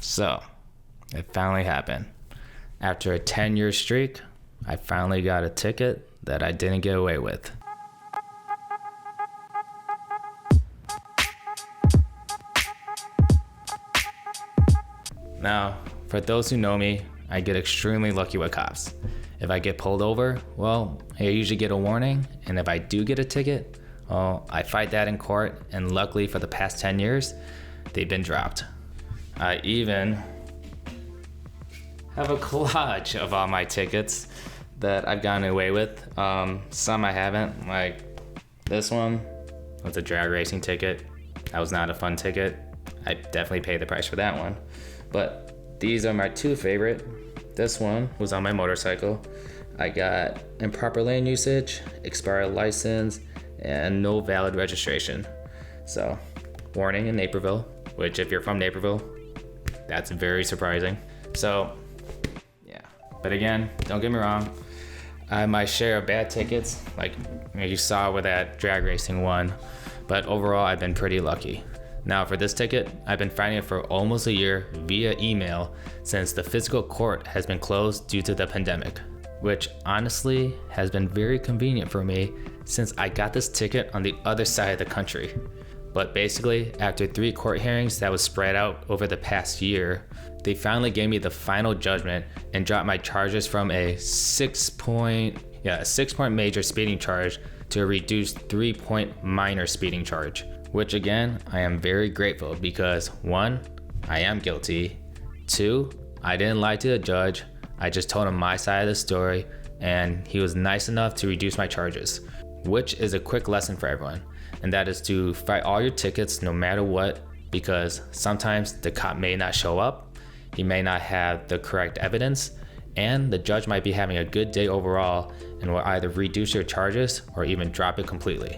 So, it finally happened. After a 10-year streak, I finally got a ticket that I didn't get away with. Now, for those who know me, I get extremely lucky with cops. If I get pulled over, well, I usually get a warning, and if I do get a ticket, well, I fight that in court, and luckily for the past 10 years, they've been dropped. I even have a collage of all my tickets that I've gotten away with. Some I haven't, like this one was a drag racing ticket. That was not a fun ticket. I definitely paid the price for that one. But these are my two favorite. This one was on my motorcycle. I got improper lane usage, expired license, and no valid registration. So, warning in Naperville, which if you're from Naperville, that's very surprising. So, yeah. But again, don't get me wrong. I have my share of bad tickets, like you saw with that drag racing one. But overall, I've been pretty lucky. Now for this ticket, I've been fighting it for almost a year via email since the physical court has been closed due to the pandemic, which honestly has been very convenient for me since I got this ticket on the other side of the country. But basically, after 3 court hearings that was spread out over the past year, they finally gave me the final judgment and dropped my charges from a 6-point major speeding charge to a reduced 3-point minor speeding charge. Which again, I am very grateful because 1, I am guilty. 2, I didn't lie to the judge. I just told him my side of the story and he was nice enough to reduce my charges, which is a quick lesson for everyone. And that is to fight all your tickets no matter what, because sometimes the cop may not show up, he may not have the correct evidence, and the judge might be having a good day overall and will either reduce your charges or even drop it completely.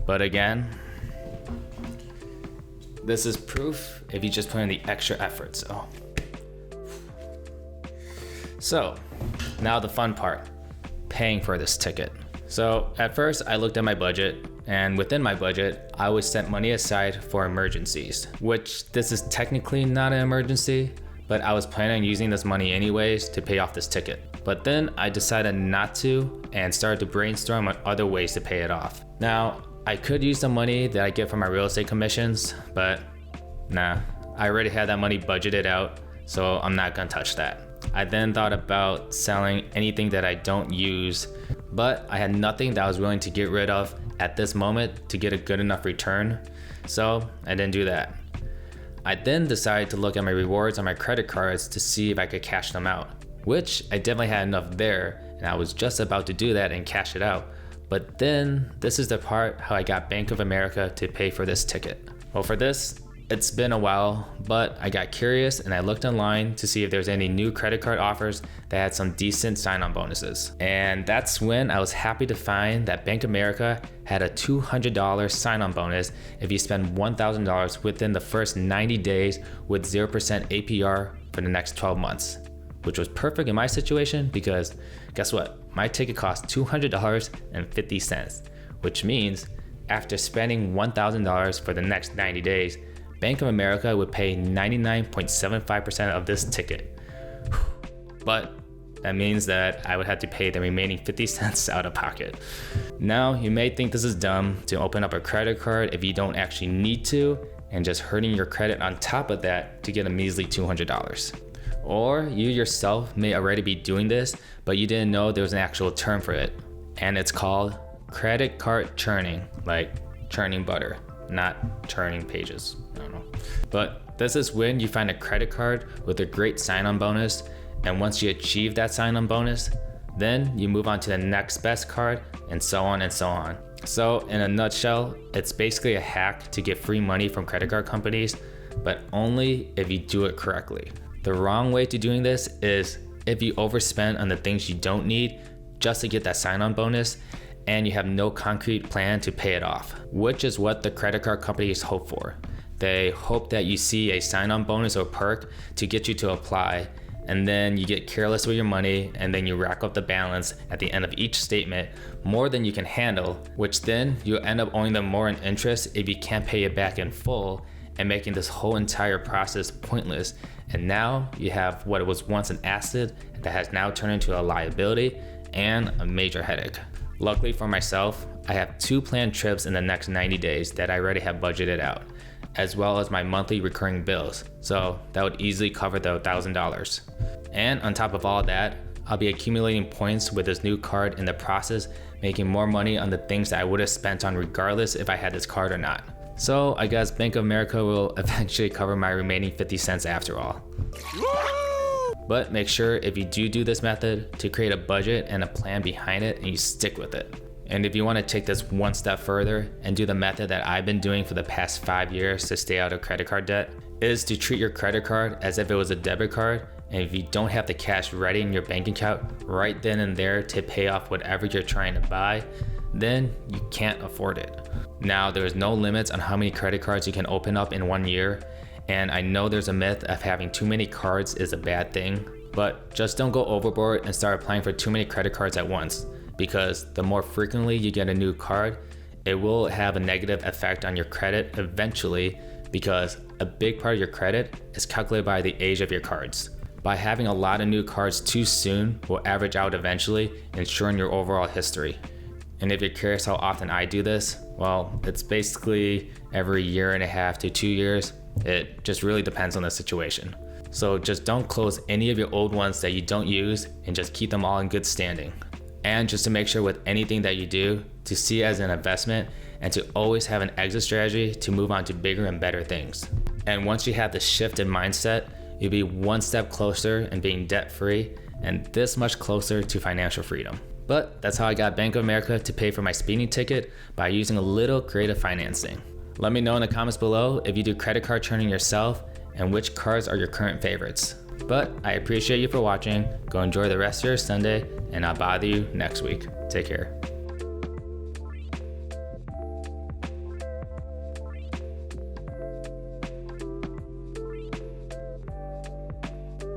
But again, this is proof if you just put in the extra effort. So now the fun part, paying for this ticket. So at first I looked at my budget, and within my budget, I always set money aside for emergencies, which this is technically not an emergency, but I was planning on using this money anyways to pay off this ticket. But then I decided not to and started to brainstorm on other ways to pay it off. Now, I could use the money that I get from my real estate commissions, but nah, I already had that money budgeted out, so I'm not gonna touch that. I then thought about selling anything that I don't use, but I had nothing that I was willing to get rid of at this moment to get a good enough return, so I didn't do that. I then decided to look at my rewards on my credit cards to see if I could cash them out, which I definitely had enough there, and I was just about to do that and cash it out. But then this is the part how I got Bank of America to pay for this ticket. Well, for this, it's been a while, but I got curious and I looked online to see if there's any new credit card offers that had some decent sign-on bonuses. And that's when I was happy to find that Bank of America had a $200 sign-on bonus if you spend $1,000 within the first 90 days with 0% APR for the next 12 months, which was perfect in my situation because guess what? My ticket cost $200.50, which means after spending $1,000 for the next 90 days, Bank of America would pay 99.75% of this ticket. But that means that I would have to pay the remaining 50 cents out of pocket. Now, you may think this is dumb to open up a credit card if you don't actually need to, and just hurting your credit on top of that to get a measly $200. Or you yourself may already be doing this, but you didn't know there was an actual term for it. And it's called credit card churning, like churning butter, not turning pages. I don't know. But this is when you find a credit card with a great sign-on bonus, and once you achieve that sign-on bonus, then you move on to the next best card, and so on and so on. So in a nutshell, it's basically a hack to get free money from credit card companies, but only if you do it correctly. The wrong way to doing this is if you overspend on the things you don't need just to get that sign-on bonus and you have no concrete plan to pay it off, which is what the credit card companies hope for. They hope that you see a sign-on bonus or perk to get you to apply, and then you get careless with your money and then you rack up the balance at the end of each statement more than you can handle, which then you'll end up owing them more in interest if you can't pay it back in full, and making this whole entire process pointless. And now you have what was once an asset that has now turned into a liability and a major headache. Luckily for myself, I have 2 planned trips in the next 90 days that I already have budgeted out, as well as my monthly recurring bills. So that would easily cover the $1,000. And on top of all that, I'll be accumulating points with this new card in the process, making more money on the things that I would have spent on regardless if I had this card or not. So I guess Bank of America will eventually cover my remaining 50 cents after all. But make sure if you do this method to create a budget and a plan behind it and you stick with it. And if you want to take this one step further and do the method that I've been doing for the past 5 years to stay out of credit card debt, is to treat your credit card as if it was a debit card. And if you don't have the cash ready in your bank account right then and there to pay off whatever you're trying to buy, then you can't afford it. Now, there's no limits on how many credit cards you can open up in 1 year. And I know there's a myth of having too many cards is a bad thing, but just don't go overboard and start applying for too many credit cards at once, because the more frequently you get a new card, it will have a negative effect on your credit eventually, because a big part of your credit is calculated by the age of your cards. By having a lot of new cards too soon will average out eventually, ensuring your overall history. And if you're curious how often I do this, well, it's basically every 1.5 to 2 years. It just really depends on the situation. So just don't close any of your old ones that you don't use and just keep them all in good standing. And just to make sure with anything that you do, to see it as an investment and to always have an exit strategy to move on to bigger and better things. And once you have the shift in mindset, you'll be one step closer in being debt-free and this much closer to financial freedom. But that's how I got Bank of America to pay for my speeding ticket, by using a little creative financing. Let me know in the comments below if you do credit card churning yourself and which cards are your current favorites. But I appreciate you for watching. Go enjoy the rest of your Sunday, and I'll bother you next week. Take care.